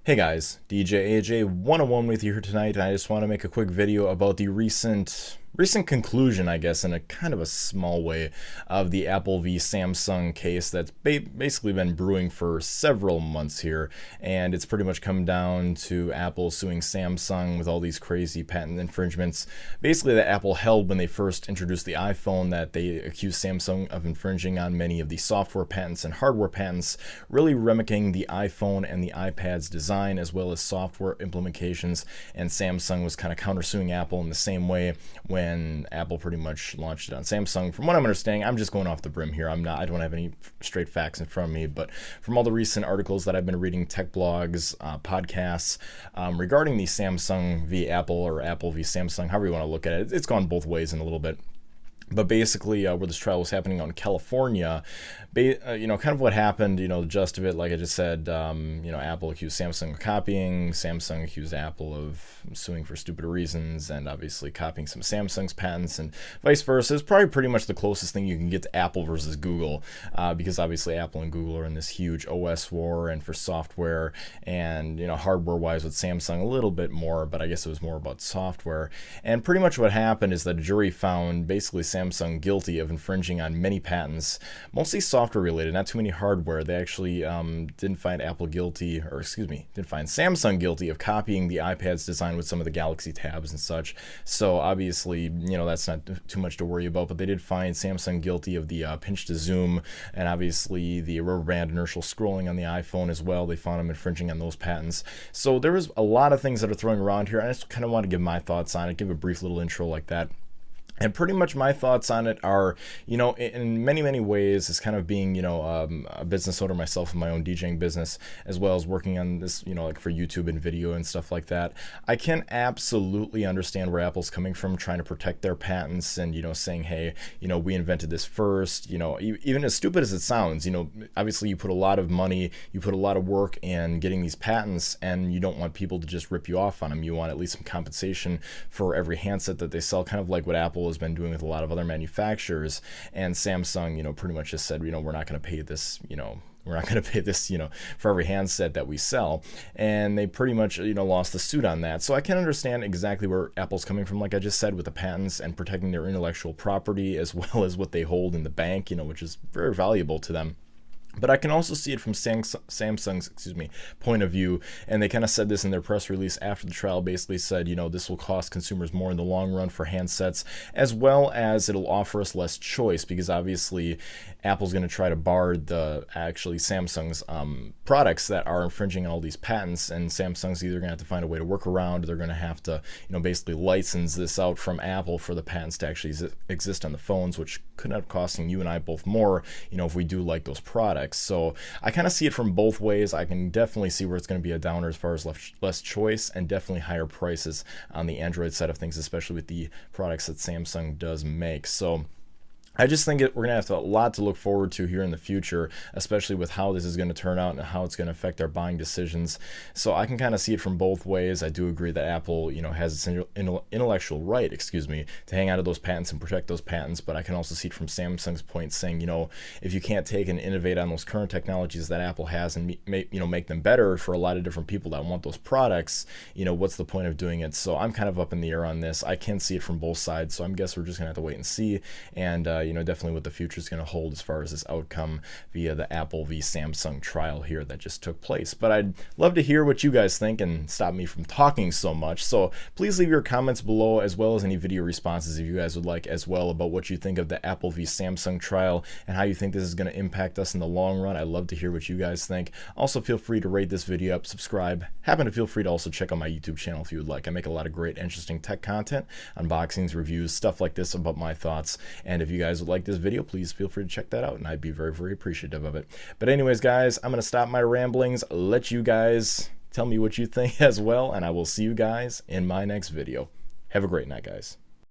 Hey guys, DJ AJ 101 with you here tonight. I just want to make a quick video about the recent conclusion, I guess, in a kind of a small way, of the Apple v Samsung case that's basically been brewing for several months here, and it's pretty much come down to Apple suing Samsung with all these crazy patent infringements. Basically, that Apple held when they first introduced the iPhone, that they accused Samsung of infringing on many of the software patents and hardware patents, really mimicking the iPhone and the iPad's design as well as software implementations, and Samsung was kind of countersuing Apple in the same way when Apple pretty much launched it on Samsung. From what I'm understanding, I'm just going off the brim here. I don't have any straight facts in front of me, but from all the recent articles that I've been reading, tech blogs, podcasts, regarding the Samsung v Apple or Apple v Samsung, however you want to look at it, it's gone both ways in a little bit. But basically, where this trial was happening out in California, kind of what happened, the gist of it, like I just said, Apple accused Samsung of copying, Samsung accused Apple of suing for stupid reasons, and obviously copying some Samsung's patents, and vice versa. It's probably pretty much the closest thing you can get to Apple versus Google, because obviously Apple and Google are in this huge OS war, and for software, and, hardware-wise with Samsung a little bit more, but I guess it was more about software. And pretty much what happened is that a jury found basically Samsung guilty of infringing on many patents, mostly software related, not too many hardware. They actually didn't find Samsung guilty of copying the iPad's design with some of the Galaxy tabs and such. So obviously, that's not too much to worry about, but they did find Samsung guilty of the pinch to zoom, and obviously the rubber band inertial scrolling on the iPhone as well. They found them infringing on those patents. So there was a lot of things that are throwing around here. I just kind of want to give my thoughts on it, give a brief little intro like that. And pretty much my thoughts on it are, in many, many ways, as kind of being, a business owner myself in my own DJing business, as well as working on this, like for YouTube and video and stuff like that. I can absolutely understand where Apple's coming from, trying to protect their patents and, saying, hey, we invented this first, even as stupid as it sounds, obviously you put a lot of money, you put a lot of work in getting these patents, and you don't want people to just rip you off on them. You want at least some compensation for every handset that they sell, kind of like what Apple has been doing with a lot of other manufacturers. And Samsung, pretty much just said, we're not going to pay this, for every handset that we sell. And they pretty much, lost the suit on that. So I can understand exactly where Apple's coming from, like I just said, with the patents and protecting their intellectual property, as well as what they hold in the bank, which is very valuable to them. But I can also see it from Samsung's point of view, and they kind of said this in their press release after the trial, basically said, this will cost consumers more in the long run for handsets, as well as it'll offer us less choice, because obviously Apple's going to try to bar Samsung's products that are infringing on all these patents, and Samsung's either going to have to find a way to work around, or they're going to have to, basically license this out from Apple for the patents to actually exist on the phones, which could end up costing you and I both more, if we do like those products. So I kind of see it from both ways. I can definitely see where it's going to be a downer as far as less choice, and definitely higher prices on the Android side of things, especially with the products that Samsung does make. So I just think we're going to have a lot to look forward to here in the future, especially with how this is going to turn out and how it's going to affect our buying decisions. So I can kind of see it from both ways. I do agree that Apple, has its intellectual right, to hang out of those patents and protect those patents. But I can also see it from Samsung's point, saying, if you can't take and innovate on those current technologies that Apple has and make them better for a lot of different people that want those products, what's the point of doing it? So I'm kind of up in the air on this. I can see it from both sides. So I guess we're just going to have to wait and see. And definitely what the future is going to hold as far as this outcome via the Apple v Samsung trial here that just took place. But I'd love to hear what you guys think and stop me from talking so much. So please leave your comments below, as well as any video responses if you guys would like as well, about what you think of the Apple v Samsung trial and how you think this is going to impact us in the long run. I'd love to hear what you guys think. Also, feel free to rate this video up, subscribe. Happen to feel free to also check out my YouTube channel if you would like. I make a lot of great, interesting tech content, unboxings, reviews, stuff like this about my thoughts. And if you guys would like this video, please feel free to check that out, and I'd be very, very appreciative of it. But anyways, guys, I'm going to stop my ramblings, let you guys tell me what you think as well, and I will see you guys in my next video. Have a great night, guys.